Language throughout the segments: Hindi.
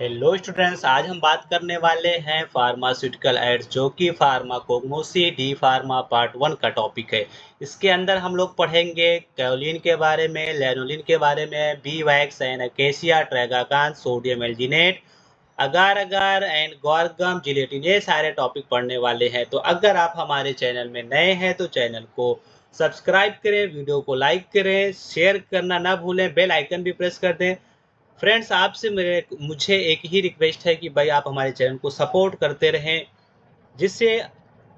हेलो स्टूडेंट्स, आज हम बात करने वाले हैं फार्मास्यूटिकल एड्स जो कि फार्माकोग्नोसी डी फार्मा पार्ट 1 का टॉपिक है। इसके अंदर हम लोग पढ़ेंगे कैओलिन के बारे में, लैनोलिन के बारे में, bee wax and acacia, tragacanth, sodium alginate, agar agar and guar gum gelatin, ये सारे टॉपिक पढ़ने वाले हैं। तो अगर आप हमारे चैनल में नए हैं तो चैनल को सब्सक्राइब करें, वीडियो को लाइक करें, शेयर करना ना भूलें, बेल आइकन भी प्रेस कर दें। फ्रेंड्स, आपसे मुझे एक ही रिक्वेस्ट है कि भाई आप हमारे चैनल को सपोर्ट करते रहें, जिससे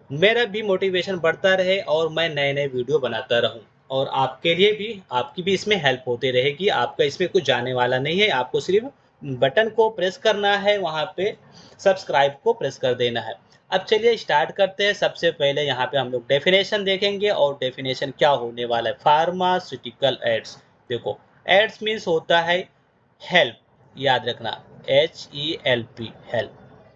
मेरा भी मोटिवेशन बढ़ता रहे और मैं नए नए वीडियो बनाता रहूं। और आपके लिए भी, आपकी भी इसमें हेल्प होती रहेगी। आपका इसमें कुछ जाने वाला नहीं है, आपको सिर्फ बटन को प्रेस करना है, वहां पे सब्सक्राइब को प्रेस कर देना है। अब चलिए स्टार्ट करते हैं। सबसे पहले यहाँ पे हम लोग डेफिनेशन देखेंगे और डेफिनेशन क्या होने वाला है। फार्मास्यूटिकल एड्स, देखो, एड्स मीन्स होता है हेल्प, याद रखना, HELP, हेल्प।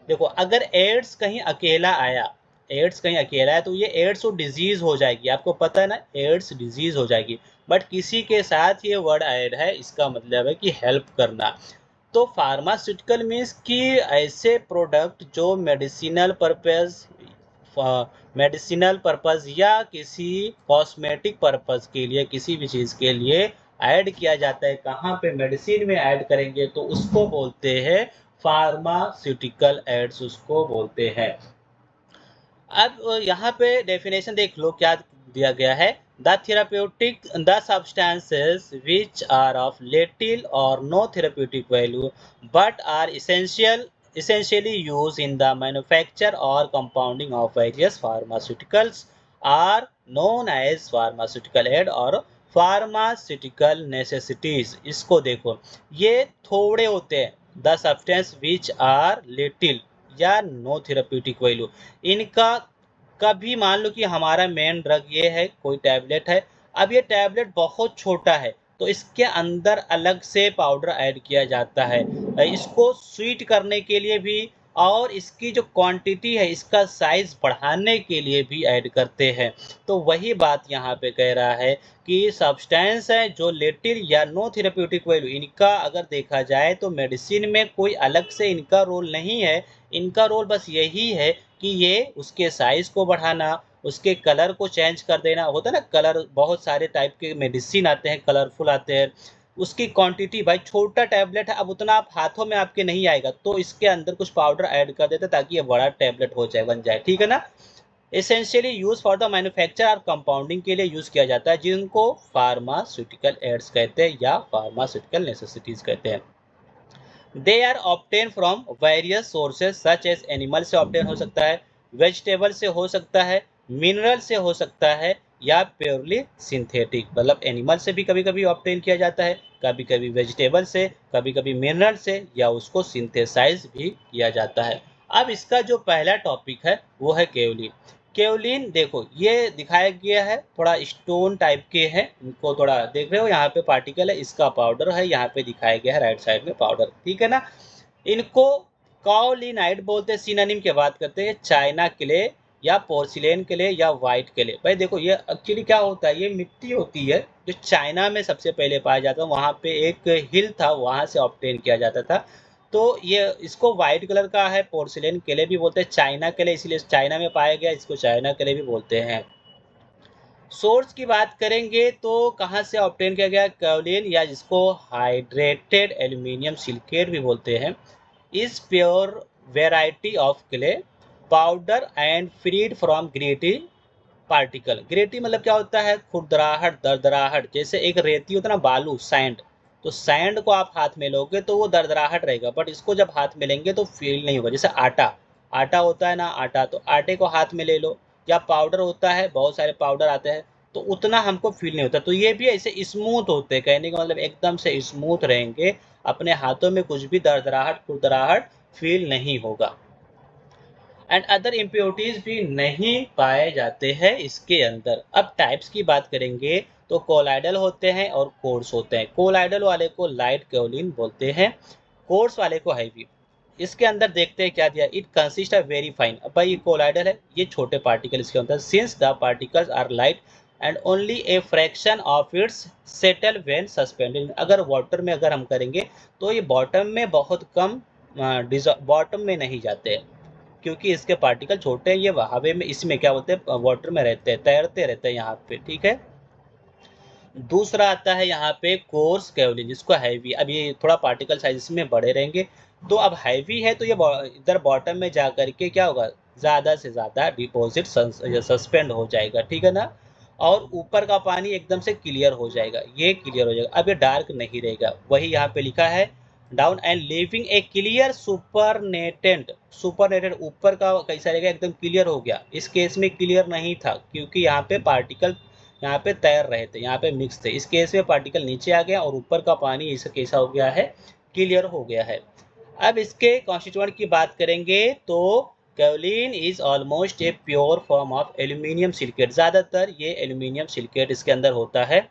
देखो, अगर एड्स कहीं अकेला आया, एड्स कहीं अकेला है तो ये एड्स तो डिजीज हो जाएगी, आपको पता है ना, एड्स डिजीज हो जाएगी। बट किसी के साथ ये वर्ड ऐड है, इसका मतलब है कि हेल्प करना। तो फार्मास्यूटिकल मीन्स कि ऐसे प्रोडक्ट जो मेडिसिनल पर्पस या किसी कॉस्मेटिक पर्पस के लिए, किसी भी चीज़ के लिए ऐड किया जाता है। कहाँ पे? मेडिसिन में ऐड करेंगे तो उसको बोलते हैं फार्मास्यूटिकल एड्स, उसको बोलते हैं। अब यहाँ पे डेफिनेशन देख लो क्या दिया गया है। The substances which are of little or no therapeutic value but are essentially used in the manufacture or compounding of various pharmaceuticals are known as pharmaceutical aid or pharmaceutical necessities। इसको देखो, ये थोड़े होते हैं, the substance which are little या नो थेराप्यूटिक वैल्यू। इनका, कभी मान लो कि हमारा मेन ड्रग ये है, कोई टैबलेट है। अब ये टैबलेट बहुत छोटा है तो इसके अंदर अलग से पाउडर ऐड किया जाता है, इसको स्वीट करने के लिए भी, और इसकी जो क्वांटिटी है, इसका साइज बढ़ाने के लिए भी ऐड करते हैं। तो वही बात यहाँ पे कह रहा है कि सब्सटेंस है जो लिटिल या नो थेराप्यूटिक वैल्यू, इनका अगर देखा जाए तो मेडिसिन में कोई अलग से इनका रोल नहीं है। इनका रोल बस यही है कि ये उसके साइज को बढ़ाना, उसके कलर को चेंज कर देना। होता है ना कलर, बहुत सारे टाइप के मेडिसिन आते हैं, कलरफुल आते हैं। उसकी क्वांटिटी, भाई छोटा टैबलेट है, अब उतना आप हाथों में आपके नहीं आएगा, तो इसके अंदर कुछ पाउडर ऐड कर देते ताकि ये बड़ा टैबलेट हो जाए, बन जाए, ठीक है ना। Essentially use for the manufacture और कंपाउंडिंग के लिए यूज किया जाता है, जिनको फार्मास्यूटिकल एड्स कहते हैं या फार्मास्यूटिकल नेसेसिटीज कहते हैं। They are obtain from various sources such as animal से ऑब्टेन हो सकता है, वेजिटेबल से हो सकता है, मिनरल से हो सकता है, या प्योरली सिंथेटिक, मतलब एनिमल से भी कभी कभी ऑब्टेन किया जाता है, कभी कभी वेजिटेबल से, कभी कभी मिनरल से, या उसको सिंथेसाइज भी किया जाता है। अब इसका जो पहला टॉपिक है वो है केवलिन। केवलिन देखो, ये दिखाया गया है, थोड़ा स्टोन टाइप के हैं, इनको थोड़ा देख रहे हो, यहाँ पे पार्टिकल है, इसका पाउडर है, यहाँ पे दिखाया गया है राइट साइड में पाउडर, ठीक है ना। इनको काओलिनाइट बोलते हैं। सिनोनिम की बात करते हैं, चाइना क्ले या पोर्सिलेन क्ले या व्हाइट क्ले। भाई देखो, ये एक्चुअली क्या होता है, ये मिट्टी होती है जो चाइना में सबसे पहले पाया जाता है। वहाँ पे एक हिल था, वहाँ से ऑब्टेन किया जाता था। तो ये, इसको व्हाइट कलर का है, पोर्सिलेन क्ले भी बोलते हैं, चाइना क्ले इसलिए चाइना में पाया गया, इसको चाइना क्ले भी बोलते हैं। सोर्स की बात करेंगे तो कहाँ से ऑब्टेन किया गया? काओलिन, या जिसको हाइड्रेटेड एल्यूमिनियम सिलिकेट भी बोलते हैं, is pure variety of clay powder and freed from gritty particle. Gritty मतलब क्या होता है? खुरदराहट, दरदराहट। जैसे एक रेती होता है ना, बालू, सैंड, तो सैंड को आप हाथ में लोगे तो वो दरदराहट रहेगा, बट इसको जब हाथ में लेंगे तो फील नहीं होगा। जैसे आटा, आटा होता है ना, आटा, तो आटे को हाथ में ले लो, या पाउडर होता है, बहुत सारे पाउडर आते हैं, तो उतना हमको फील नहीं होता। तो ये भी ऐसे स्मूथ होते हैं, कहने का मतलब एकदम से स्मूथ रहेंगे, अपने हाथों में कुछ भी दरदराहट, खुरदराहट फील नहीं होगा। एंड अदर इम्प्योरिटीज भी नहीं पाए जाते हैं इसके अंदर। अब टाइप्स की बात करेंगे तो कोलाइडल होते हैं और कोर्स होते हैं। कोलाइडल वाले को लाइट केवलिन बोलते हैं, कोर्स वाले को हैवी। इसके अंदर देखते हैं क्या दिया, it consist of very fine. अब भाई ये कोलाइडल है, ये छोटे पार्टिकल इसके अंदर, since the particles are light and only a fraction of its settle when suspended. अगर वाटर में अगर हम करेंगे तो ये बॉटम में बहुत कम बॉटम में नहीं जाते हैं, क्योंकि इसके पार्टिकल छोटे हैं, ये हवा में, इसमें क्या बोलते हैं, वाटर में रहते हैं, तैरते रहते हैं यहाँ पे, ठीक है। दूसरा आता है यहाँ पे कोर्स केवलिन, जिसको हैवी, अब ये थोड़ा पार्टिकल साइज इसमें बड़े रहेंगे, तो अब हैवी है तो ये इधर बॉटम में जा करके क्या होगा, ज़्यादा से ज़्यादा डिपॉजिट सस्पेंड हो जाएगा, ठीक है ना। और ऊपर का पानी एकदम से क्लियर हो जाएगा, ये क्लियर हो जाएगा, अब ये डार्क नहीं रहेगा, वही यहाँ पे लिखा है down and living A clear supernatant. Supernatant ऊपर का कैसा रहेगा, एकदम क्लियर हो गया, इस केस में क्लियर नहीं था क्योंकि यहाँ पे पार्टिकल यहाँ पे तैर रहे थे, यहाँ पे मिक्स थे, इस केस में पार्टिकल नीचे आ गया और ऊपर का पानी इस कैसा हो गया है, क्लियर हो गया है। अब इसके कॉन्स्टिट्यूएंट की बात करेंगे तो kaolin is almost a pure form of aluminium silicate, ज़्यादातर ये एल्यूमिनियम सिलिकेट इसके अंदर होता है।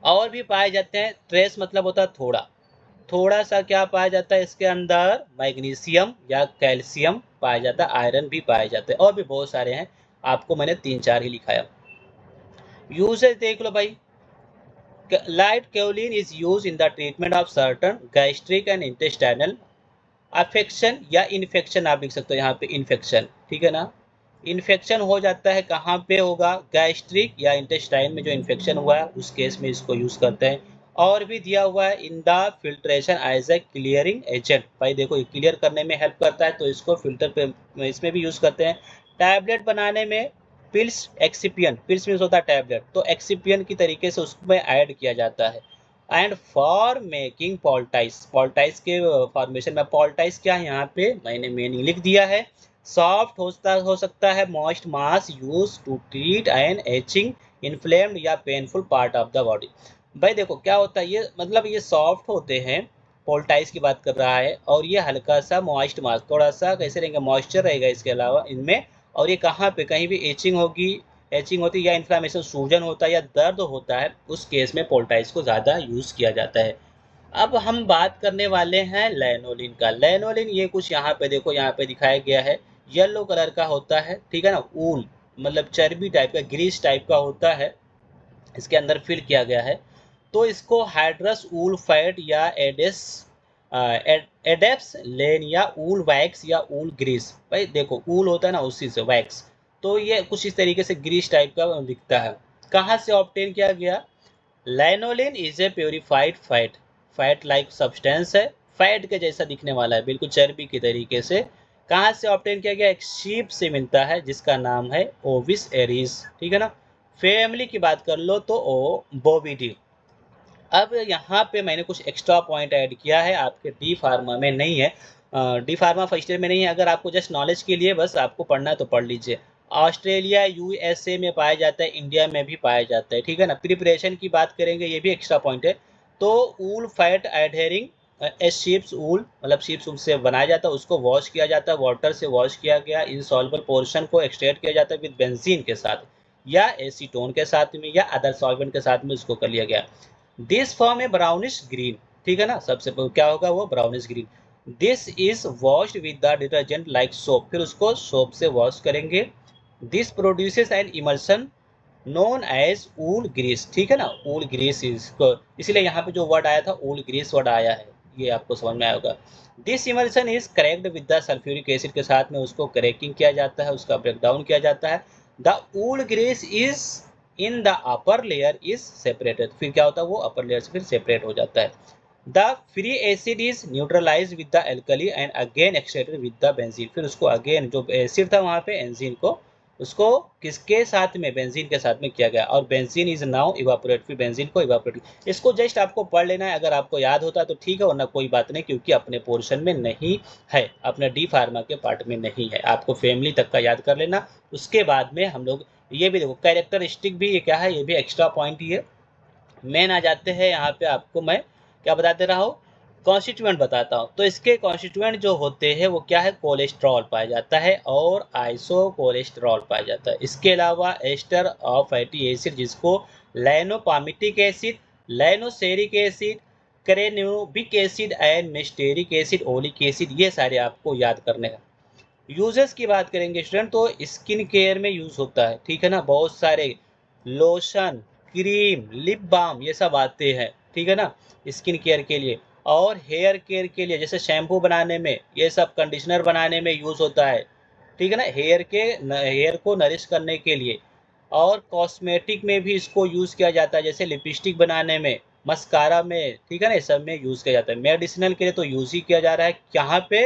और भी पाए जाते हैं, ट्रेस मतलब होता है थोड़ा, थोड़ा सा क्या पाया जाता है इसके अंदर, मैग्नीशियम या कैल्शियम पाया जाता है, आयरन भी पाए जाते हैं, और भी बहुत सारे हैं, आपको मैंने 3-4 ही लिखाया। यूसेज देख लो भाई, light kaolin is use in the treatment of certain gastric and intestinal affection या इन्फेक्शन, आप लिख सकते हो यहाँ पे इन्फेक्शन, ठीक है ना। इन्फेक्शन हो जाता है, कहाँ पे होगा, गैस्ट्रिक या इंटेस्टाइन में जो इन्फेक्शन हुआ है उस केस में इसको यूज करते हैं। और भी दिया हुआ है in the filtration as a clearing agent, भाई देखो ये क्लियर करने में हेल्प करता है तो इसको फिल्टर पे इसमें भी यूज करते हैं। टैबलेट बनाने में पिल्स एक्सिपियन, पिल्स मीन्स होता है टैबलेट, तो एक्सिपियन की तरीके से उसमें ऐड किया जाता है। एंड फॉर मेकिंग पॉल्टाइस, पॉल्टाइस के फॉर्मेशन में, पॉल्टाइस क्या है यहाँ पे मैंने मीनिंग लिख दिया है, सॉफ्ट हो सकता है moist mass use to treat an aching inflamed या painful part of the body. भाई देखो क्या होता है, ये मतलब ये सॉफ्ट होते हैं, पोल्टाइस की बात कर रहा है, और ये हल्का सा मॉइस्ट मास, थोड़ा सा कैसे रहेंगे, मॉइस्चर रहेगा इसके अलावा इनमें, और ये कहाँ पे कहीं भी एचिंग होगी, एचिंग होती है या इन्फ्लामेशन, सूजन होता है या दर्द होता है, उस केस में पोल्टाइस को ज़्यादा यूज़ किया जाता है। अब हम बात करने वाले हैं लैनोलिन का। लैनोलिन ये कुछ यहाँ पे देखो, यहाँ पे दिखाया गया है, येलो कलर का होता है, ठीक है ना, ऊल मतलब चर्बी टाइप का, ग्रीस टाइप का होता है, इसके अंदर फिल किया गया है। तो इसको हाइड्रस ऊल फैट या एडेप्स लेन या ऊल वैक्स या ऊल ग्रीस, भाई देखो ऊल होता है ना उसी से वैक्स, तो ये कुछ इस तरीके से ग्रीस टाइप का दिखता है। कहाँ से ऑब्टेन किया गया, lanolin is a purified fat, fat like substance है, फैट के जैसा दिखने वाला है, बिल्कुल चर्बी की तरीके से। कहाँ से ऑब्टेन किया गया, एक शीप से मिलता है जिसका नाम है ओविस एरीज, ठीक है ना। फैमिली की बात कर लो तो ओ बोविडी। अब यहाँ पे मैंने कुछ एक्स्ट्रा पॉइंट ऐड किया है, आपके डी फार्मा में नहीं है, डी फार्मा फर्स्ट ईयर में नहीं है, अगर आपको जस्ट नॉलेज के लिए बस आपको पढ़ना है तो पढ़ लीजिए। ऑस्ट्रेलिया यूएसए में पाया जाता है, इंडिया में भी पाया जाता है, ठीक है ना। प्रिपरेशन की बात करेंगे, ये भी एक्स्ट्रा पॉइंट है। तो ऊल फैट एडहेरिंग शीप्स ऊल, मतलब शीप्स ऊल से बनाया जाता है, उसको वॉश किया जाता है, वाटर से वॉश किया गया, इनसॉल्युबल पोर्शन को एक्सट्रैक्ट किया जाता है विद बेंजीन के साथ या एसीटोन के साथ में या अदर सॉल्वेंट के साथ में उसको कर लिया गया। This form a brownish green, ठीक है ना, सबसे क्या होगा वो brownish green. This is washed with the detergent like soap, फिर उसको सोप से वॉश करेंगे। This produces an emulsion known as wool grease, ठीक है ना, ऊल ग्रीस इसको, इसलिए यहाँ पे जो वर्ड आया था ऊल ग्रीस वर्ड आया है, ये आपको समझ में आया होगा। This emulsion is correct with the sulphuric acid के साथ में उसको करेक्टिंग किया जाता है, उसका ब्रेकडाउन किया जाता है। The wool grease is in the upper layer is separated, फिर क्या होता है वो अपर लेयर से फिर सेपरेट हो जाता है। The free acid is neutralize with the alkali and again extracted with the benzene, फिर उसको अगेन जो एसिड था वहाँ पे एंजीन को, उसको किसके साथ में, बेंजीन के साथ में किया गया, और बेंजीन इज नाउ इवापोरेट, फिर बेंजीन को इवापोरेट। इसको जस्ट आपको पढ़ लेना है, अगर आपको याद होता है तो ठीक है, वरना कोई बात नहीं, क्योंकि अपने पोर्शन में नहीं है, अपने डी फार्मा के पार्ट में नहीं है, आपको फैमिली तक का याद कर लेना। उसके बाद में हम लोग ये भी देखो कैरेक्टरिस्टिक भी, ये क्या है, ये भी एक्स्ट्रा पॉइंट ही है। मेन आ जाते हैं यहाँ पे, आपको मैं क्या बताते रहा हूँ, कॉन्स्टिट्यूएंट बताता हूँ। तो इसके कॉन्स्टिट्यूएंट जो होते हैं वो क्या है, कोलेस्ट्रॉल पाया जाता है और आइसो कोलेस्ट्रॉल पाया जाता है। इसके अलावा एस्टर ऑफ फैटी एसिड, जिसको lanopalmitic acid, lanoceric acid, carnaubic acid and myristic acid, oleic acid, ये सारे आपको याद करने हैं। यूजेस की बात करेंगे स्टूडेंट, तो स्किन केयर में यूज होता है, ठीक है ना, बहुत सारे लोशन, क्रीम, लिप बाम, ये सब आते हैं, ठीक है ना, स्किन केयर के लिए। और हेयर केयर के लिए जैसे शैम्पू बनाने में, ये सब कंडीशनर बनाने में यूज़ होता है, ठीक है ना? हेयर को नरिश करने के लिए। और कॉस्मेटिक में भी इसको यूज़ किया जाता है, जैसे लिपस्टिक बनाने में, मस्कारा में, ठीक है ना? ये सब में यूज़ किया जाता है। मेडिसिनल के लिए तो यूज़ ही किया जा रहा है, यहाँ पे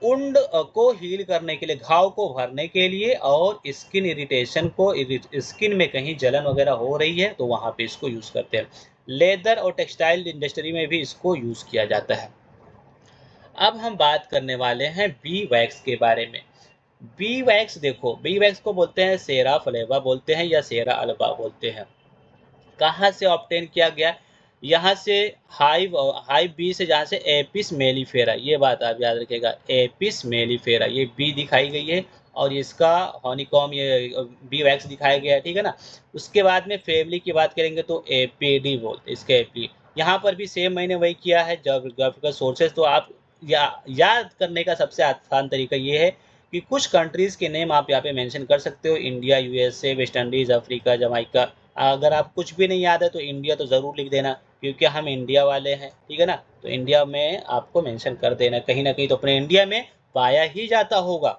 वुंड को हील करने के लिए, घाव को भरने के लिए, और स्किन इरिटेशन को, स्किन में कहीं जलन वगैरह हो रही है तो वहाँ पे इसको यूज़ करते हैं। लेदर और टेक्सटाइल इंडस्ट्री में भी इसको यूज़ किया जाता है। अब हम बात करने वाले हैं बी वैक्स के बारे में। बी वैक्स देखो, बी वैक्स को बोलते हैं सेरा फ्लेवा बोलते हैं या सेरा अल्बा बोलते हैं। कहाँ से ऑब्टेन किया गया? यहाँ से हाइव बी से, जहाँ से एपिस मेलिफेरा, ये बात आप याद रखिएगा, एपिस मेलिफेरा, ये बी दिखाई गई है, और इसका हनीकॉम ये बी वैक्स दिखाया गया है, ठीक है ना? उसके बाद में फैमिली की बात करेंगे तो एपीडी बोलते हैं, इसके एपी। यहाँ पर भी सेम मैंने वही किया है, ज्योग्राफिकल सोर्सेज। तो आप याद करने का सबसे आसान तरीका ये है कि कुछ कंट्रीज़ के नेम आप यहाँ पे मेंशन कर सकते हो, India, USA, West Indies, Africa, Jamaica. अगर आप कुछ भी नहीं याद है तो इंडिया तो ज़रूर लिख देना, क्योंकि हम इंडिया वाले हैं, ठीक है ना? तो इंडिया में आपको मेंशन कर देना, कहीं न कहीं तो अपने इंडिया में पाया ही जाता होगा,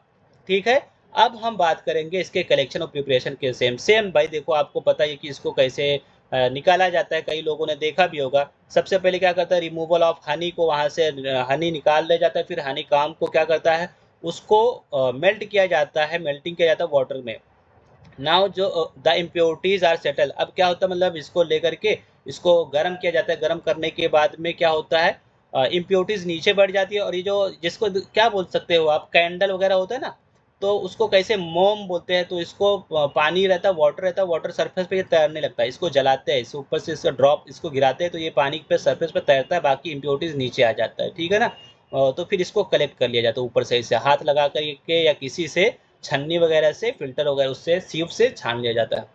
ठीक है? अब हम बात करेंगे इसके कलेक्शन और प्रिपरेशन के सेम भाई देखो, आपको पता है कि इसको कैसे निकाला जाता है, कई लोगों ने देखा भी होगा। सबसे पहले क्या करता है, रिमूवल ऑफ हनी को वहाँ से हनी निकाल लिया जाता है, फिर हनी काम को क्या करता है, उसको मेल्ट किया जाता है, मेल्टिंग किया जाता है वाटर में। नाउ जो द इम्प्योरिटीज आर सेटल, अब क्या होता है, मतलब इसको लेकर के इसको गर्म किया जाता है, गर्म करने के बाद में क्या होता है, इम्प्योरिटीज नीचे बढ़ जाती है, और ये जो जिसको क्या बोल सकते हो आप, कैंडल वगैरह होता है ना, तो उसको कैसे मोम बोलते हैं। तो इसको पानी रहता है, वाटर सरफेस पे ये तैरने लगता है, इसको जलाते हैं, इसके ऊपर से इसका ड्रॉप इसको गिराते हैं, तो ये पानी पे सरफेस पे तैरता है, बाकी इम्प्योरिटीज नीचे आ जाता है, ठीक है ना? तो फिर इसको कलेक्ट कर लिया जाता है ऊपर से, इसे हाथ लगा कर के या किसी से छन्नी वगैरह से, फिल्टर वगैरह उससे, सीप से छान लिया जाता है।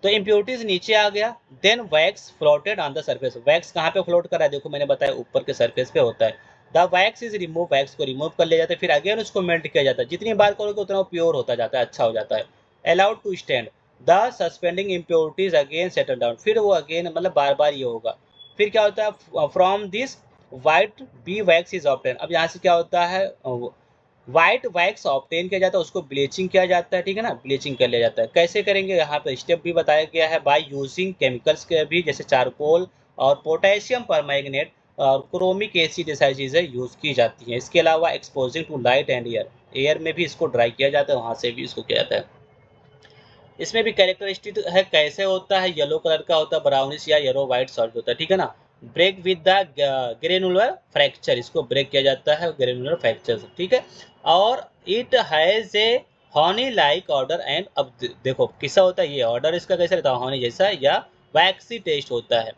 तो इम्प्योरिटीज नीचे आ गया। Then wax floated on the surface, wax कहाँ पे फ्लोट कर रहा है, देखो मैंने बताया ऊपर के सरफेस पे होता है। The wax is remove, wax को रिमूव कर लिया जाता है, फिर अगेन उसको मेल्ट किया जाता है, जितनी बार करोगे उतना वो प्योर होता जाता है, अच्छा हो जाता है। Allowed to stand, the suspending impurities again settle down, फिर वो अगेन मतलब बार बार ये होगा। फिर क्या होता है, from this white B wax is obtain, अब यहाँ से क्या होता है, व्हाइट वैक्स ऑब्टेन किया जाता है, उसको ब्लीचिंग किया जाता है, ठीक है ना? ब्लीचिंग कर लिया जाता है। कैसे करेंगे, यहाँ पे स्टेप भी बताया गया है, बाय यूजिंग केमिकल्स के भी, जैसे चारकोल और पोटेशियम परमैंगनेट और क्रोमिक एसिड जैसी चीज़ें यूज़ की जाती हैं। इसके अलावा exposing to light and air, air में भी इसको ड्राई किया जाता है, वहाँ से भी इसको किया जाता है। इसमें भी कैरेक्टरिस्टिक है, कैसे होता है, येलो कलर का होता है, ब्राउनिश या येलो व्हाइट सॉल्ट होता है, ठीक है ना? Break with the granular fracture, इसको ब्रेक किया जाता है ग्रेनुलर फ्रैक्चर से, ठीक है? और it has a honey like odour and, अब देखो किसा होता है, ये ऑर्डर इसका कैसा रहता है, हनी जैसा या वैक्सी टेस्ट होता है।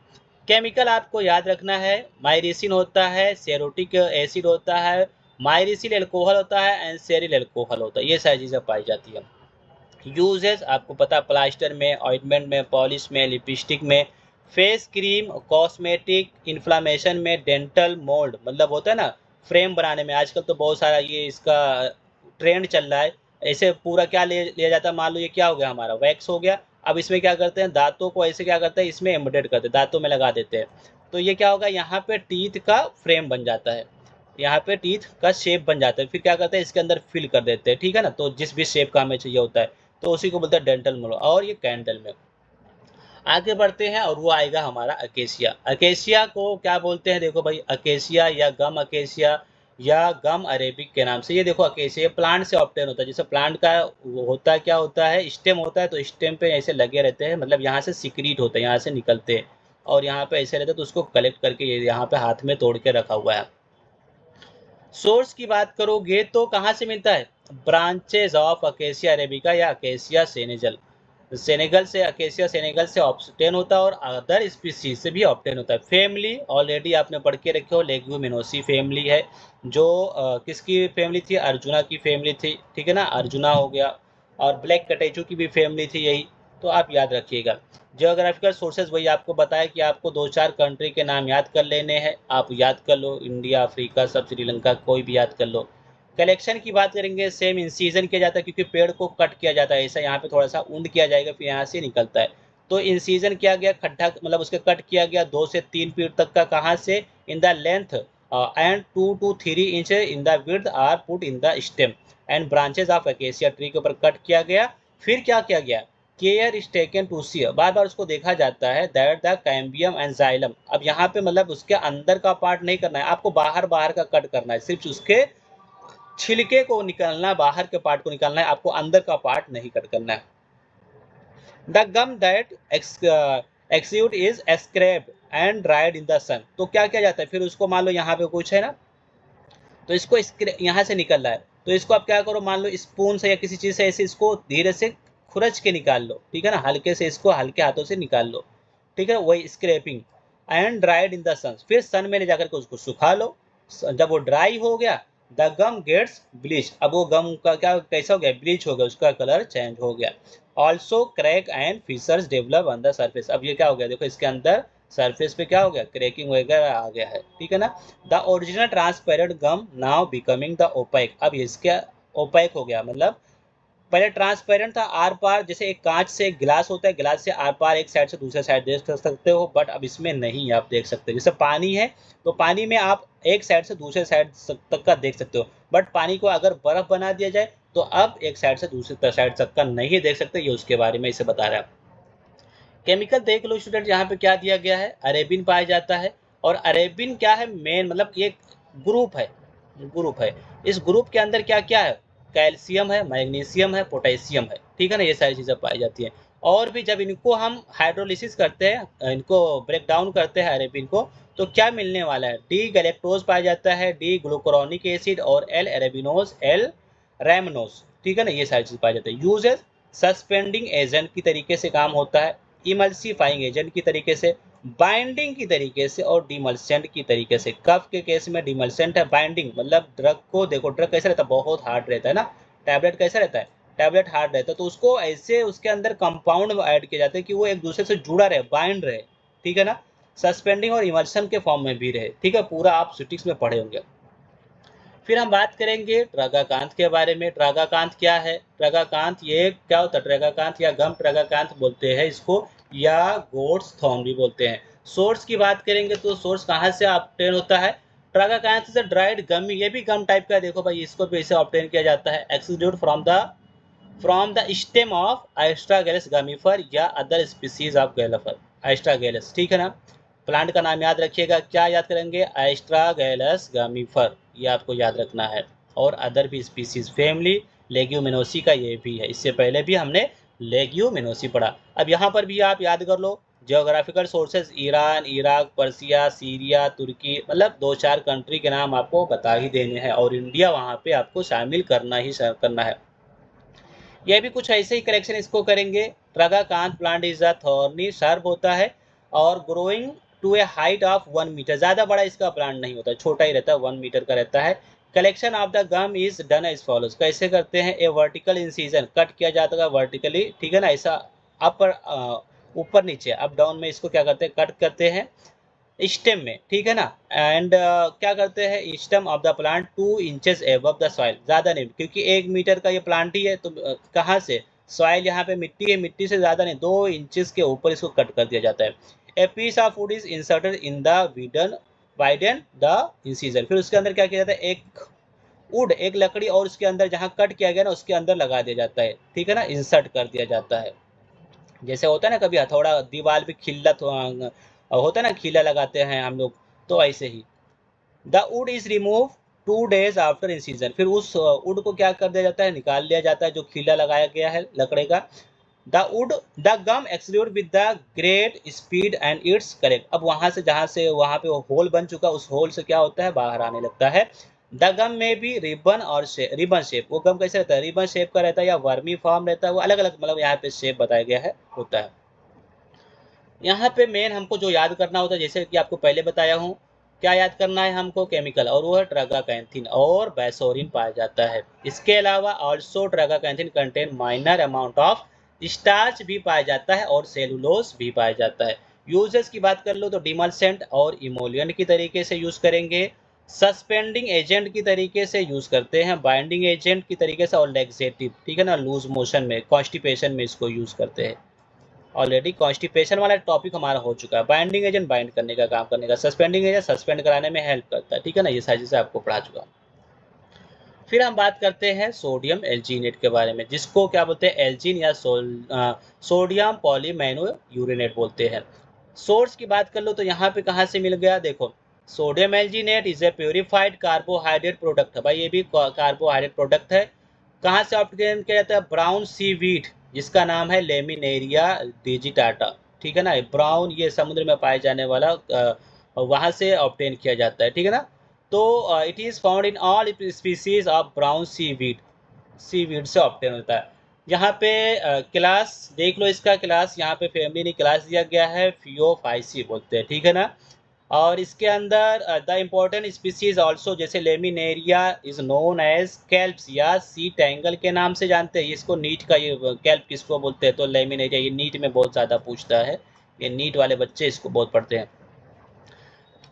केमिकल आपको याद रखना है, मायरिसिन होता है, सेरोटिक एसिड होता है, मायरिसिल एल्कोहल होता है एंड सेरिल एल्कोहल होता है, ये सारी चीज़ें पाई जाती है। यूजेस आपको पता, प्लास्टर में, ऑइंटमेंट में, पॉलिश में, लिपस्टिक में, फेस क्रीम, कॉस्मेटिक, इन्फ्लामेशन में, डेंटल मोल्ड मतलब होता है ना फ्रेम बनाने में, आजकल तो बहुत सारा ये इसका ट्रेंड चल रहा है। ऐसे पूरा क्या ले लिया जाता है, मान लो ये क्या हो गया, हमारा वैक्स हो गया, अब इसमें क्या करते हैं, दांतों को ऐसे क्या करते हैं, इसमें एम्बेडेड करते हैं, दांतों में लगा देते हैं। तो ये क्या होगा, यहाँ पे टीथ का फ्रेम बन जाता है, यहाँ पे टीथ का शेप बन जाता है, फिर क्या करते हैं, इसके अंदर फिल कर देते हैं, ठीक है ना? तो जिस भी शेप का हमें चाहिए होता है, तो उसी को बोलते हैं डेंटल मोल्ड। और ये कैंडल में आगे बढ़ते हैं, और वो आएगा हमारा अकेशिया। अकेशिया को क्या बोलते हैं, देखो भाई, अकेशिया या गम अकेशिया या गम अरेबिक के नाम से, ये देखो अकेशिया प्लांट से ऑब्टेन होता है। जैसे प्लांट का वो होता है, क्या होता है, स्टेम होता है, तो स्टेम पे ऐसे लगे रहते हैं, मतलब यहाँ से सिक्रीट होता है, यहाँ से निकलते हैं, और यहाँ पे ऐसे रहते हैं, तो उसको कलेक्ट करके ये यहाँ पे हाथ में तोड़ के रखा हुआ है। सोर्स की बात करोगे तो कहाँ से मिलता है, ब्रांचेज ऑफ अकेशिया अरेबिका या अकेशिया सेनेगल, सेनेगल से, अकेशिया सेनेगल से ऑब्टेन होता है, और अदर स्पीसीज से भी ऑब्टेन होता है। फैमिली ऑलरेडी आपने पढ़ के रखे हो, लेग्यूमिनोसी फैमिली है, जो किसकी फैमिली थी, अर्जुना की फैमिली थी, ठीक है ना? अर्जुना हो गया, और ब्लैक कटेचू की भी फैमिली थी यही, तो आप याद रखिएगा। जियोग्राफिकल सोर्सेज वही आपको बताया कि आपको 2-4 कंट्री के नाम याद कर लेने हैं, आप याद कर लो, इंडिया, अफ्रीका, सब, श्रीलंका, कोई भी याद कर लो। कलेक्शन की बात करेंगे, सेम इंसीजन किया जाता है, क्योंकि पेड़ को कट किया जाता है, ऐसा यहाँ पे थोड़ा सा उंड किया जाएगा, फिर यहाँ से निकलता है। तो इंसीजन किया गया, खड्डा मतलब उसके कट किया गया 2 से 3 फीट तक का, कहाँ से, in the length and 2 to 3 inch in the width are put in the stem and branches of acacia tree के ऊपर कट किया गया। फिर क्या किया गया, care is taken to see, बार बार उसको देखा जाता है that the cambium and xylem. अब यहाँ पे मतलब उसके अंदर का पार्ट नहीं करना है आपको, बाहर बाहर का कट करना है, सिर्फ उसके छिलके को निकालना है, बाहर के पार्ट को निकालना है, आपको अंदर का पार्ट नहीं कट करना है। The gum that exude is scraped and dried in the sun. तो क्या किया जाता है, फिर उसको मान लो यहाँ पे कुछ है ना, तो इसको यहाँ से निकल रहा है, तो इसको आप क्या करो, मान लो स्पून से या किसी चीज़ से ऐसे इसको धीरे से खुरच के निकाल लो, ठीक है ना, हल्के से इसको हल्के हाथों से निकाल लो, ठीक है, वही scraping. And dried in the sun, फिर सन में ले जाकर के उसको सुखा लो। जब वो ड्राई हो गया, द गम गेट्स ब्लीच, अब वो गम का क्या कैसा हो गया, ब्लीच हो गया, उसका कलर चेंज हो गया। Also crack and fissures develop on the surface, अब ये क्या हो गया, देखो इसके अंदर सरफेस पे क्या हो गया, क्रैकिंग वगैरह आ गया है, ठीक है ना। The original transparent gum now becoming the opaque, अब इसका ओपैक हो गया, मतलब पहले ट्रांसपेरेंट था, आर पार जैसे एक कांच से एक गिलास होता है, गिलास से आर पार एक साइड से दूसरे साइड देख सकते हो, बट अब इसमें नहीं आप देख सकते। जैसे पानी है तो पानी में आप एक साइड से दूसरे साइड तक का देख सकते हो, बट पानी को अगर बर्फ बना दिया जाए तो अब एक साइड से दूसरी साइड तक का नहीं देख सकते। ये उसके बारे में इसे बता रहा है। केमिकल देख लो स्टूडेंट, यहाँ पे क्या दिया गया है, अरेबिन पाया जाता है, और अरेबिन क्या है, मेन मतलब ये ग्रुप है, ग्रुप है। इस ग्रुप के अंदर क्या क्या है, कैल्शियम है, मैग्नीशियम है, पोटेशियम है, ठीक है ना, ये सारी चीज़ें पाई जाती हैं। और भी जब इनको हम हाइड्रोलिसिस करते हैं, इनको ब्रेक डाउन करते हैं अरेबिन को, तो क्या मिलने वाला है, डी गैलेक्टोज पाया जाता है, डी ग्लूकोरोनिक एसिड, और एल अरेबिनोज, एल रैमनोज, ठीक है ना, ये सारी चीज़ पाई जाती है। यूजेस सस्पेंडिंग एजेंट की तरीके से काम होता है, इमल्सिफाइंग एजेंट की तरीके से, बाइंडिंग की तरीके से, और डिमल्सेंट की तरीके से। कफ के केस में डिमल्सेंट है, बाइंडिंग मतलब ड्रग को देखो, ड्रग कैसा रहता है, बहुत हार्ड रहता है ना, टैबलेट कैसा रहता है, टैबलेट हार्ड रहता है, तो उसको ऐसे उसके अंदर कंपाउंड ऐड किए जाते हैं कि वो एक दूसरे से जुड़ा रहे, बाइंड रहे, ठीक है ना, सस्पेंडिंग और इमल्सन के फॉर्म में भी रहे, ठीक है, पूरा आप स्टैटिस्टिक्स में पढ़े होंगे। फिर हम बात करेंगे ट्रागाकांत के बारे में। ट्रागाकांत क्या है, ट्रागाकांत ये क्या होता है, ट्रागाकांत या गम ट्रागाकांत बोलते हैं इसको, या गोड्स थॉर्न भी बोलते हैं। सोर्स की बात करेंगे तो सोर्स कहाँ से ऑब्टेन होता है, ट्रागाकांत से ड्राइड गम, ये भी गम टाइप का, देखो भाई इसको भी इसे ऑब्टेन किया जाता है, extrude from the stem of Astragalus gummifer या अदर स्पीसीज ऑफ गैलफर, एस्ट्रागैलस, ठीक है ना। प्लांट का नाम याद रखिएगा, क्या याद करेंगे, एस्ट्रागैलस गमीफर, ये आपको याद रखना है, और अदर भी स्पीसीज, फैमिली लेग्यूमिनोसी का ये भी है, इससे पहले भी हमने लेग्यूमिनोसी पढ़ा। अब यहाँ पर भी आप याद कर लो geographical sources, Iran, Iraq, Persia, Syria, Turkey, मतलब 2-4 कंट्री के नाम आपको बता ही देने हैं, और इंडिया वहाँ पे आपको शामिल करना ही करना है। ये भी कुछ ऐसे ही करेक्शन इसको करेंगे। Tragacanth plant is a thorny shrub होता है, और growing to a height of 1 metre, ज़्यादा बड़ा इसका प्लांट नहीं होता, छोटा ही रहता है, 1 मीटर का रहता है। Collection of the gum is done as follows, कैसे करते हैं, ए वर्टिकल इंसीजन, कट किया जाता है वर्टिकली, ठीक है ना, ऐसा अपर ऊपर नीचे अप डाउन में इसको क्या करते हैं, कट करते हैं स्टेम में, ठीक है ना। एंड क्या करते हैं, stem of the plant 2 inches above the soil, ज़्यादा नहीं, क्योंकि 1 मीटर का ये प्लांट ही है, तो कहाँ से, सॉइल यहाँ पे मिट्टी है, मिट्टी से ज़्यादा नहीं, 2 इंचेस के ऊपर इसको कट कर दिया जाता है। A piece of wood is inserted in the widen the incision, फिर उसके अंदर क्या किया जाता है, एक वुड, एक लकड़ी, और उसके अंदर जहाँ कट किया गया ना उसके अंदर लगा दिया जाता है, ठीक है ना, इंसर्ट कर दिया जाता है। जैसे होता है ना कभी हथौड़ा दीवार पे खिल्ला होता है ना, खिला लगाते हैं हम लोग, तो ऐसे ही। The wood is remove 2 days after incision, फिर उस वुड को क्या कर दिया जाता है, निकाल लिया जाता है, जो खिला लगाया गया है लकड़े का। The gum extrude with the great speed and it's correct, अब वहां से जहां से वहां पे वो होल बन चुका, उस होल से क्या होता है, बाहर आने लगता है। द गम में भी रिबन और रिबन शेप, वो गम कैसे रहता है, रिबन शेप का रहता है या वर्मी फॉर्म रहता है, वो अलग अलग मतलब यहाँ पे शेप बताया गया है होता है। यहाँ पे मेन हमको जो याद करना होता है, जैसे कि आपको पहले बताया हूँ, क्या याद करना है हमको, केमिकल, और वो है ट्रागाकैंथिन और बैसोरिन पाया जाता है। इसके अलावा also tragacanthin contain minor amount of starch भी पाया जाता है, और सेलुलोज भी पाया जाता है। यूजेस की बात कर लो तो डिमल्सेंट और इमोलियंट की तरीके से यूज करेंगे, सस्पेंडिंग एजेंट की तरीके से यूज करते हैं, बाइंडिंग एजेंट की तरीके से, और लेग्जेटिव, ठीक है ना, लूज मोशन में, कॉन्स्टिपेशन में इसको यूज करते हैं। ऑलरेडी कॉन्स्टिपेशन वाला टॉपिक हमारा हो चुका है। बाइंडिंग एजेंट बाइंड करने का काम करने का, सस्पेंडिंग एजेंट सस्पेंड कराने में हेल्प करता है, ठीक है ना, ये सारी चीज़ें आपको पढ़ा चुका। फिर हम बात करते हैं सोडियम एल्जीनेट के बारे में, जिसको क्या बोलते हैं, एल्जीन या सोडियम पॉलीमैनो यूरेनेट बोलते हैं। सोर्स की बात कर लो तो यहाँ पे कहाँ से मिल गया, देखो sodium alginate is a purified carbohydrate product है भाई, ये भी कार्बोहाइड्रेट प्रोडक्ट है। कहाँ से ऑब्टेन किया जाता है, ब्राउन सी वीट जिसका नाम है लेमिनेरिया डिजिटाटा, ठीक है ना, ब्राउन ये समुद्र में पाए जाने वाला वहाँ से ऑब्टेन किया जाता है, ठीक है ना। तो it is found in all species of brown seaweed से ऑब्टेन होता है। यहाँ पे क्लास देख लो, इसका क्लास यहाँ पे फैमिली ने क्लास दिया गया है फियोफाइसी बोलते हैं, ठीक है ना। और इसके अंदर द इम्पोर्टेंट स्पीसीज ऑल्सो, जैसे Laminaria is known as kelps या सी टैंगल के नाम से जानते हैं इसको। नीट का ये कैल्प किसको बोलते हैं, तो लेमिनेरिया, ये नीट में बहुत ज़्यादा पूछता है, ये नीट वाले बच्चे इसको बहुत पढ़ते हैं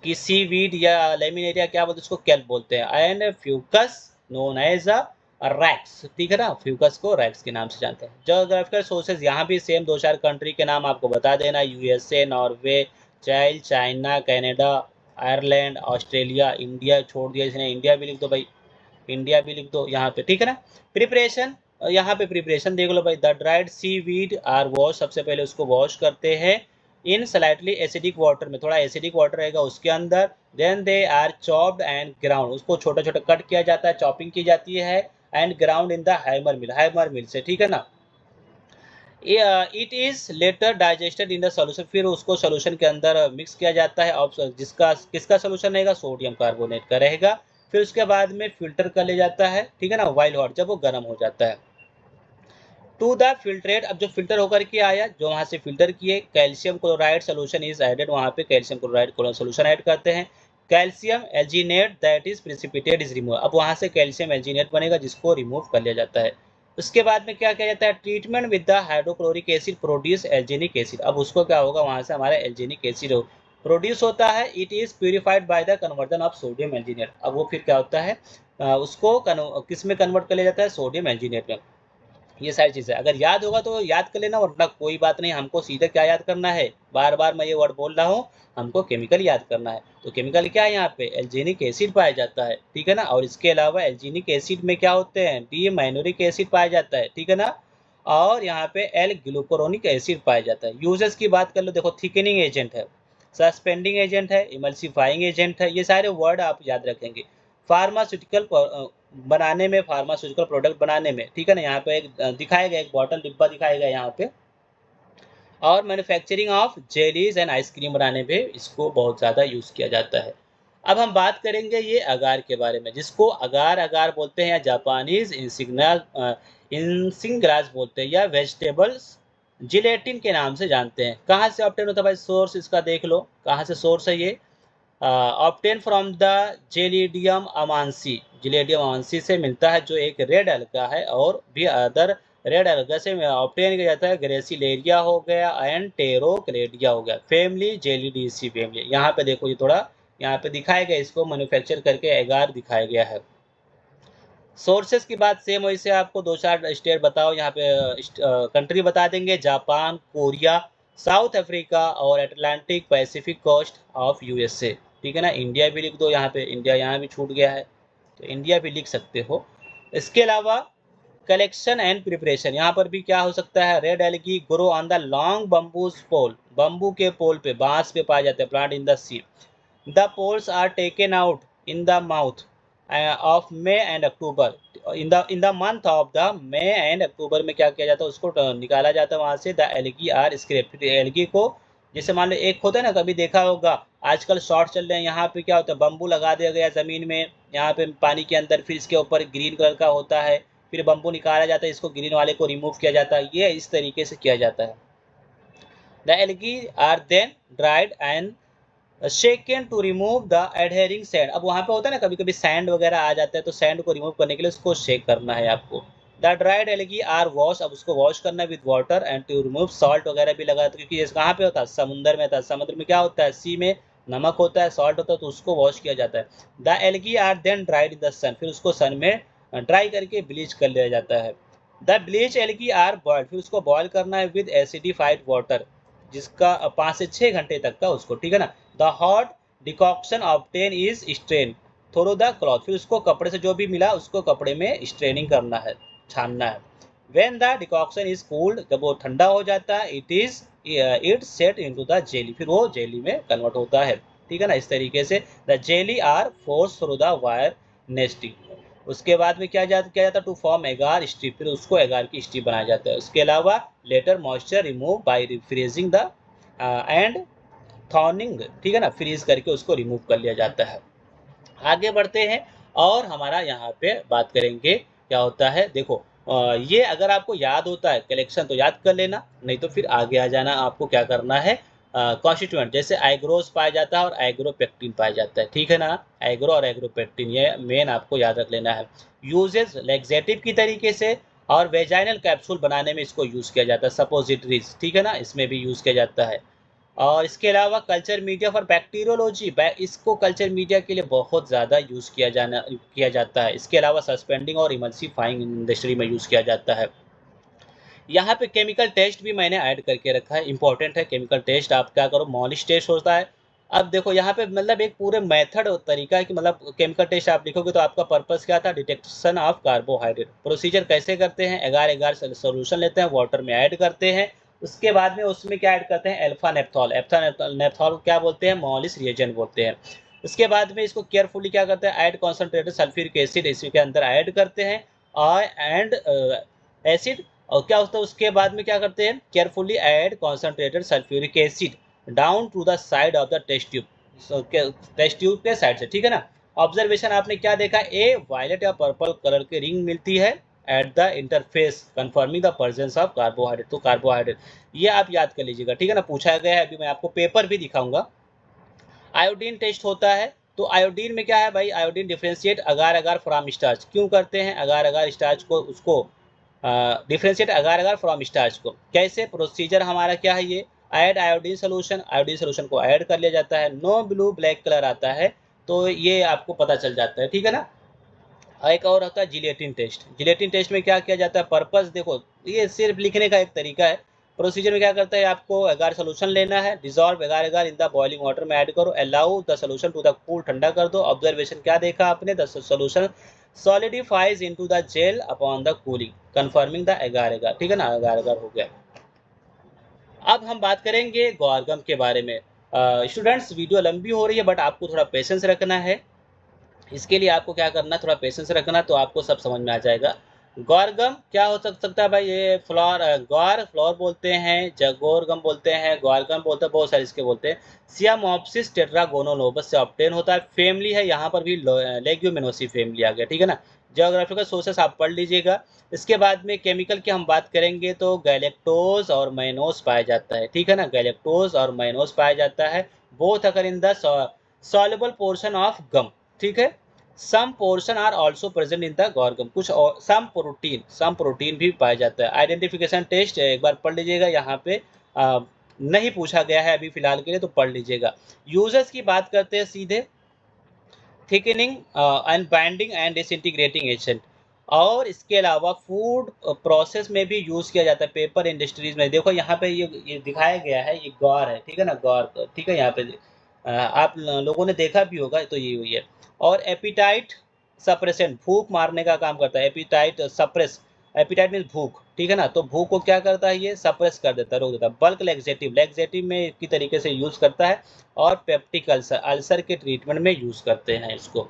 कि सी वीड या लेमिनेरिया क्या बोलते हैं, उसको कैल्प बोलते हैं। And Fucus known as a wracks, ठीक है ना, फ्यूकस को रैक्स के नाम से जानते हैं। जोग्राफिकल सोर्सेज यहाँ भी सेम 2-4 कंट्री के नाम आपको बता देना, यूएसए, नॉर्वे, चाइल, China, Canada, Ireland, Australia, India छोड़ दिया इसने, इंडिया भी लिख दो भाई, इंडिया भी लिख दो यहाँ पे, ठीक है ना। प्रिपरेशन, यहाँ पे प्रिपरेशन देख लो भाई, the dried seaweed are wash, सबसे पहले उसको वॉश करते हैं इन स्लाइटली एसिडिक वाटर में, थोड़ा एसिडिक वाटर रहेगा उसके अंदर। Then they are chopped and ground, उसको छोटा छोटा कट किया जाता है, चॉपिंग की जाती है, and ground in the hammer mill से, ठीक है ना। It is later digested in the solution, फिर उसको सोल्यूशन के अंदर मिक्स किया जाता है, और जिसका किसका सोल्यूशन रहेगा, सोडियम कार्बोनेट का रहेगा। फिर उसके बाद में फिल्टर कर लिया जाता है, ठीक है ना, वाइल हॉट, जब वो गर्म हो जाता है। टू द फिल्ट्रेट, अब जो फिल्टर होकर के आया, जो वहाँ से फिल्टर किए, calcium chloride solution is added, वहाँ पे कैल्शियम क्लोराइड सोल्यूशन ऐड करते हैं। Calcium alginate that is precipitate is remove, अब वहाँ से कैल्शियम एल्जीनेट बनेगा जिसको रिमूव कर लिया जाता है। उसके बाद में क्या किया जाता है, treatment with the hydrochloric acid produce alginic acid, अब उसको क्या होगा, वहाँ से हमारा एल्जीनिक एसिड प्रोड्यूस होता है। It is purified by the conversion of sodium alginate, अब वो फिर क्या होता है, उसको किस में कन्वर्ट कर लिया जाता है, सोडियम एल्जीनेट में। ये सारी चीज़ें अगर याद होगा तो याद कर लेना, वरना कोई बात नहीं, हमको सीधे क्या याद करना है, बार बार मैं ये वर्ड बोल रहा हूँ, हमको केमिकल याद करना है। तो केमिकल क्या है, यहाँ पे एल्जीनिक एसिड पाया जाता है, ठीक है ना। और इसके अलावा एल्जीनिक एसिड में क्या होते हैं, डी मैनोरिक एसिड पाया जाता है, ठीक है ना। और यहाँ पे एल ग्लूकोरोनिक एसिड पाया जाता है। यूजेस की बात कर लो, देखो थिकनिंग एजेंट है, सस्पेंडिंग एजेंट है, इमल्सिफाइंग एजेंट है, ये सारे वर्ड आप याद रखेंगे। फार्मास्यूटिकल बनाने में, फार्मास्यूटिकल प्रोडक्ट बनाने में, ठीक है ना, यहाँ पे एक दिखाया गया, एक बॉटल डिब्बा दिखाया गया यहाँ पे। और manufacturing of jellies and ice cream बनाने में इसको बहुत ज़्यादा यूज़ किया जाता है। अब हम बात करेंगे ये अगार के बारे में, जिसको अगार अगार बोलते हैं, या जापानीज इंसिंग्रास बोलते हैं, या वेजिटेबल्स जिलेटिन के नाम से जानते हैं। कहाँ से ऑब्टेन होता है भाई, सोर्स इसका देख लो, कहाँ से सोर्स है ये, obtain from the Gelidium amansii, Gelidium amansii से मिलता है, जो एक रेड अलगा है, और भी अदर रेड अलगा से ऑब्टेन किया जाता है, ग्रेसिलेरिया हो गया एंड टेरोक्लेडिया हो गया, फैमिली जेलिडीसी फैमिली। यहाँ पे देखो, ये थोड़ा यहाँ पे दिखाया गया, इसको मैन्युफैक्चर करके एगार दिखाया गया है। सोर्सेस की बात सेम वैसे आपको 2-4 स्टेट बताओ, यहाँ पे कंट्री बता देंगे, जापान, कोरिया, साउथ अफ्रीका और Atlantic Pacific coast of USA, ठीक है ना। इंडिया भी लिख दो, यहाँ पे इंडिया यहाँ भी छूट गया है, तो इंडिया भी लिख सकते हो। इसके अलावा कलेक्शन एंड प्रिपरेशन, यहाँ पर भी क्या हो सकता है, red algae grow on the long bamboos pole, bamboo के पोल पे, बांस पे पाए जाते हैं, plant in the sea. The poles are taken out in the mouth of May and October, in the month of the May and October में क्या किया जाता है, उसको निकाला जाता है वहाँ से। The algae are scrap, algae को, जैसे मान लो एक होता है ना, कभी देखा होगा आजकल शॉर्ट चल रहे हैं, यहाँ पे क्या होता है, बम्बू लगा दिया गया ज़मीन में, यहाँ पे पानी के अंदर, फिर इसके ऊपर ग्रीन कलर का होता है, फिर बम्बू निकाला जाता है, इसको ग्रीन वाले को रिमूव किया जाता है, ये इस तरीके से किया जाता है। The algae are then dried and shaken to remove the adhering sand, अब वहाँ पे होता है ना, कभी कभी सैंड वगैरह आ जाता है, तो सैंड को रिमूव करने के लिए उसको शेक करना है आपको। The dried algae are wash, अब उसको वॉश करना है with water and to remove salt वगैरह भी लगा, तो क्योंकि ये कहाँ पे होता है, समुद्र में था, समुद्र में क्या होता है, सी में नमक होता है, सॉल्ट होता है, तो उसको वॉश किया जाता है। The algae are then dried in the sun, फिर उसको सन में ड्राई करके ब्लीच कर लिया जाता है। The bleach algae are boiled, फिर उसको बॉयल करना है विद एसिडिफाइड वाटर, जिसका 5 से 6 घंटे तक का उसको, ठीक है ना। The hot decoction obtain is strain through the cloth, फिर उसको कपड़े से जो भी मिला उसको कपड़े में स्ट्रेनिंग करना है, छानना है। When the decoction is cooled, जब वो ठंडा हो जाता है, it set into the jelly, फिर वो जेली में कन्वर्ट होता है, ठीक है ना। इस तरीके से the jelly are force through the wire nesting, उसके बाद में क्या किया जाता है, टू फॉर्म एगार स्ट्रिप, फिर उसको एगार की स्ट्रिप बनाया जाता है। उसके अलावा later moisture remove by freezing the and thawing, ठीक है ना, फ्रीज करके उसको रिमूव कर लिया जाता है। आगे बढ़ते हैं और हमारा यहाँ पे बात करेंगे क्या होता है। देखो ये अगर आपको याद होता है कलेक्शन तो याद कर लेना, नहीं तो फिर आगे आ जाना। आपको क्या करना है, कॉन्स्टिट्यूएंट जैसे आइग्रोस पाया जाता है और आइग्रोपेक्टिन पाया जाता है, ठीक है ना। आइग्रो और आइग्रोपेक्टिन ये मेन आपको याद रख लेना है। यूजेस लेक्सेटिव की तरीके से और वेजाइनल कैप्सूल बनाने में इसको यूज किया जाता है, सपोजिटरीज, ठीक है ना, इसमें भी यूज किया जाता है। और इसके अलावा कल्चर मीडिया फॉर बैक्टीरियोलॉजी, इसको कल्चर मीडिया के लिए बहुत ज़्यादा यूज़ किया जाता है। इसके अलावा सस्पेंडिंग और इमल्सिफाइंग इंडस्ट्री में यूज़ किया जाता है। यहाँ पे केमिकल टेस्ट भी मैंने ऐड करके रखा है, इंपॉर्टेंट है केमिकल टेस्ट। आप क्या करो, मॉलिश टेस्ट होता है। अब देखो यहाँ पे मतलब एक पूरे मेथड और तरीका है कि मतलब केमिकल टेस्ट आप लिखोगे तो आपका पर्पस क्या था, डिटेक्शन ऑफ कार्बोहाइड्रेट। प्रोसीजर कैसे करते हैं, एगार एगार सोल्यूशन लेते हैं, वाटर में ऐड करते हैं, उसके बाद में उसमें क्या ऐड करते हैं, एल्फा नेप्थॉल। नेप्थॉल क्या बोलते हैं, मॉलिश रिएजेंट बोलते हैं। उसके बाद में इसको केयरफुली क्या करते हैं, ऐड कॉन्सेंट्रेटेड सल्फ्यूरिक एसिड इसके अंदर ऐड करते हैं और एंड एसिड। और क्या होता है उसके बाद में क्या करते हैं, carefully add concentrated sulphuric acid down to the side of the test tube, test tube के साइड से, ठीक है ना। ऑब्जर्वेशन आपने क्या देखा, ए वायलेट या पर्पल कलर की रिंग मिलती है at the interface confirming the presence of carbohydrate. तो कार्बोहाइड्रेट ये आप याद कर लीजिएगा, ठीक है ना, पूछा गया है। अभी मैं आपको पेपर भी दिखाऊंगा। आयोडीन टेस्ट होता है, तो आयोडीन में क्या है भाई, iodine differentiate agar agar from starch, क्यों करते हैं अगार अगार स्टार्च को, उसको differentiate agar agar from starch को कैसे, प्रोसीजर हमारा क्या है, ये ऐड आयोडीन सोल्यूशन को ऐड कर लिया जाता है। नो ब्लू ब्लैक कलर आता है, तो ये आपको पता चल जाता है, ठीक है ना। एक और होता है जिलेटिन टेस्ट। जिलेटिन टेस्ट में क्या किया जाता है, पर्पस देखो ये सिर्फ लिखने का एक तरीका है। प्रोसीजर में क्या करता है, आपको एगार सोल्यूशन लेना है, dissolve agar agar in the boiling water में ऐड करो, allow the solution to the cool, ठंडा कर दो। ऑब्जर्वेशन क्या देखा आपने, the solution solidifies into the gel upon the cooling confirming the agar agar, ठीक है ना, एगार एगार हो गया। अब हम बात करेंगे गॉर्गम के बारे में। स्टूडेंट्स वीडियो लंबी हो रही है बट आपको थोड़ा पेशेंस रखना है। इसके लिए आपको क्या करना, थोड़ा पेशेंस रखना, तो आपको सब समझ में आ जाएगा। गौरगम क्या हो सकता है भाई, ये फ्लोर, गौर फ्लोर बोलते हैं, जगोरगम बोलते हैं, गौरगम बोलते हैं, बहुत सारे इसके बोलते हैं। सियामोप्सिस टेट्रागोनोलोबस से ऑब्टेन होता है। फैमिली है यहाँ पर भी लेग्यूमिनोसी फैमिली आ गया, ठीक है ना। जियोग्राफिकल सोर्सेस आप पढ़ लीजिएगा। इसके बाद में केमिकल की हम बात करेंगे तो गैलेक्टोज और माइनोस पाया जाता है, ठीक है ना, गैलेक्टोज और माइनोस पाया जाता है। Both occur in the soluble portion of gum, ठीक है। Some portion are also present in the guar gum, कुछ और सम प्रोटीन भी पाया जाता है। आइडेंटिफिकेशन टेस्ट एक बार पढ़ लीजिएगा, यहाँ पे नहीं पूछा गया है अभी फिलहाल के लिए, तो पढ़ लीजिएगा। यूजर्स की बात करते हैं सीधे, thickening and binding and disintegrating agent. और इसके अलावा फूड प्रोसेस में भी यूज किया जाता है, पेपर इंडस्ट्रीज में। देखो यहाँ पे ये दिखाया गया है, ये गौर है, ठीक है ना, गौर, ठीक है। यहाँ पे आप लोगों ने देखा भी होगा, तो ये हुई है। और एपिटाइट सप्रेसेंट, भूख मारने का काम करता है, एपिटाइट सप्रेस, एपिटाइट मीन भूख, ठीक है ना, तो भूख को क्या करता है, ये सप्रेस कर देता है, रोक देता है। बल्क लेग्जेटिव में की तरीके से यूज करता है। और पेप्टिक अल्सर के ट्रीटमेंट में यूज करते हैं इसको।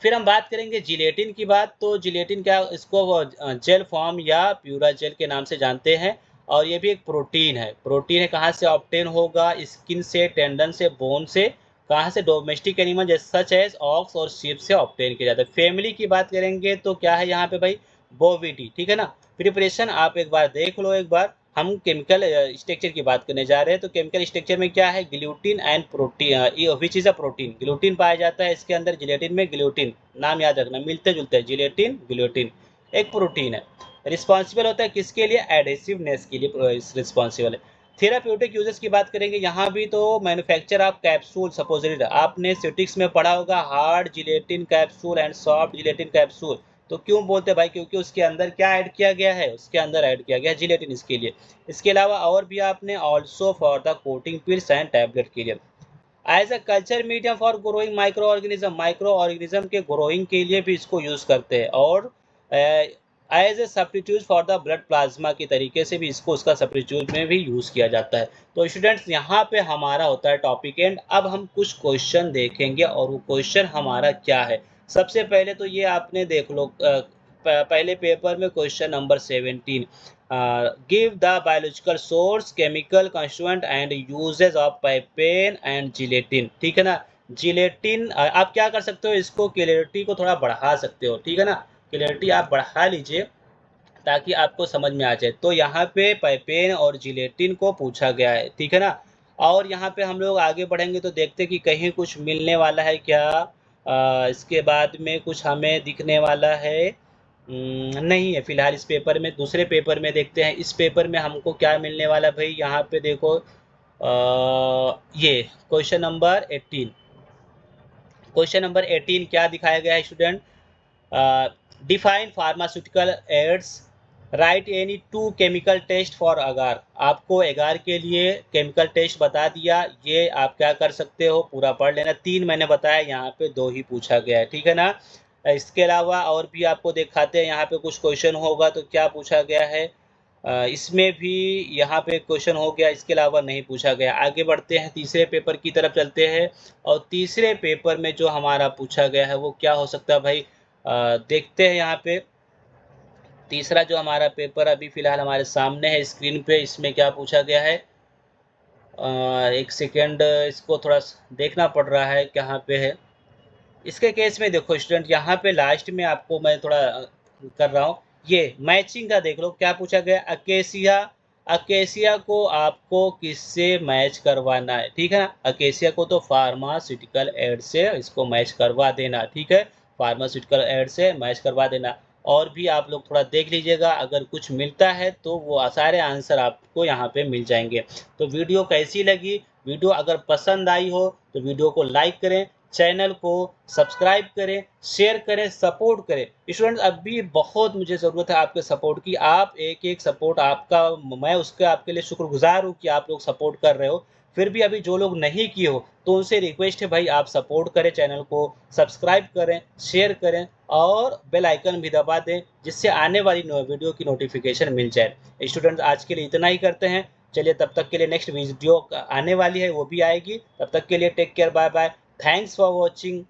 फिर हम बात करेंगे जिलेटिन की बात, तो जिलेटिन क्या, इसको जेल फॉर्म या प्यूरा जेल के नाम से जानते हैं। और ये भी एक प्रोटीन है। प्रोटीन है, कहाँ से ऑब्टेन होगा, स्किन से, टेंडन से, बोन से। कहाँ से, डोमेस्टिक एनिमल जैसे सच एज ऑक्स और शीप से ऑब्टेन किया जाता है। फैमिली की बात करेंगे तो क्या है यहाँ पे भाई, बोविडी, ठीक है ना। प्रिपरेशन आप एक बार देख लो, एक बार हम केमिकल स्ट्रक्चर की बात करने जा रहे हैं। तो केमिकल स्ट्रक्चर में क्या है, gluten and protein, which is a protein, gluten पाया जाता है इसके अंदर। जिलेटिन में ग्लूटीन, नाम याद रखना, मिलते जुलते हैं, जिलेटिन ग्लूटीन एक प्रोटीन है। रिस्पॉन्सिबल होता है किसके लिए, एडेसिवनेस के लिए रिस्पॉन्सिबल है। थेराप्यूटिक यूजेस की बात करेंगे, यहाँ भी तो मैन्युफैक्चर ऑफ कैप्सूल सपोजिटरी, आपने सिटिक्स में पढ़ा होगा, hard gelatin capsule and soft gelatin capsule. तो क्यों बोलते हैं भाई, क्योंकि उसके अंदर क्या ऐड किया गया है, उसके अंदर ऐड किया गया है जिलेटिन इसके लिए। इसके अलावा और भी आपने also for the coating pills and tablet के लिए। As a culture medium for growing microorganism, microorganism के ग्रोइंग के लिए भी इसको यूज करते हैं। और as a substitute for the blood plasma के तरीके से भी इसको उसका सब्स्टिट्यूट में भी यूज किया जाता है। तो स्टूडेंट्स यहाँ पे हमारा होता है टॉपिक एंड। अब हम कुछ क्वेश्चन देखेंगे और वो क्वेश्चन हमारा क्या है। सबसे पहले तो ये आपने देख लो, पहले पेपर में question number 17, give the biological source, chemical constituent and uses of papain and gelatin. ठीक है ना, जिलेटिन आप क्या कर सकते हो, इसको क्लियरिटी को थोड़ा बढ़ा सकते हो। ठीक है ना, क्लियरिटी आप बढ़ा लीजिए ताकि आपको समझ में आ जाए। तो यहाँ पे पाइपेन और जिलेटिन को पूछा गया है। ठीक है ना, और यहाँ पे हम लोग आगे बढ़ेंगे तो देखते कि कहीं कुछ मिलने वाला है क्या। इसके बाद में कुछ हमें दिखने वाला है नहीं है फिलहाल इस पेपर में। दूसरे पेपर में देखते हैं इस पेपर में हमको क्या मिलने वाला भाई। यहाँ पे देखो ये क्वेश्चन नंबर 18, क्वेश्चन नंबर 18 क्या दिखाया गया है student. Define pharmaceutical aids, write any two chemical test for agar. आपको एगार के लिए केमिकल टेस्ट बता दिया, ये आप क्या कर सकते हो पूरा पढ़ लेना। 3 मैंने बताया, यहाँ पे 2 ही पूछा गया है। ठीक है ना, इसके अलावा और भी आपको दिखाते हैं, यहाँ पे कुछ क्वेश्चन होगा तो क्या पूछा गया है। इसमें भी यहाँ पे क्वेश्चन हो गया, इसके अलावा नहीं पूछा गया। आगे बढ़ते हैं, तीसरे पेपर की तरफ चलते हैं। और तीसरे पेपर में जो हमारा पूछा गया है वो क्या हो सकता है भाई, देखते हैं यहाँ पे। तीसरा जो हमारा पेपर अभी फिलहाल हमारे सामने है स्क्रीन पे, इसमें क्या पूछा गया है। एक सेकेंड, इसको थोड़ा देखना पड़ रहा है कहाँ पे है। इसके केस में देखो स्टूडेंट, यहाँ पे लास्ट में आपको मैं थोड़ा कर रहा हूँ, ये मैचिंग का देख लो क्या पूछा गया। अकेसिया, अकेसिया को आपको किससे मैच करवाना है। ठीक है ना, अकेसिया को तो फार्मास्यूटिकल एड से इसको मैच करवा देना। ठीक है, फार्मास्यूटिकल एड से मैच करवा देना। और भी आप लोग थोड़ा देख लीजिएगा, अगर कुछ मिलता है तो वो सारे आंसर आपको यहाँ पे मिल जाएंगे। तो वीडियो कैसी लगी, वीडियो अगर पसंद आई हो तो वीडियो को लाइक करें, चैनल को सब्सक्राइब करें, शेयर करें, सपोर्ट करें। स्टूडेंट्स अभी बहुत मुझे ज़रूरत है आपके सपोर्ट की। आप एक एक सपोर्ट आपका, मैं उसके आपके लिए शुक्रगुजार हूँ कि आप लोग सपोर्ट कर रहे हो। फिर भी अभी जो लोग नहीं किए हो तो उनसे रिक्वेस्ट है भाई, आप सपोर्ट करें, चैनल को सब्सक्राइब करें, शेयर करें और बेल आइकन भी दबा दें, जिससे आने वाली वीडियो की नोटिफिकेशन मिल जाए। स्टूडेंट्स आज के लिए इतना ही करते हैं। चलिए तब तक के लिए नेक्स्ट वीडियो आने वाली है, वो भी आएगी। तब तक के लिए take care, bye bye, thanks for watching.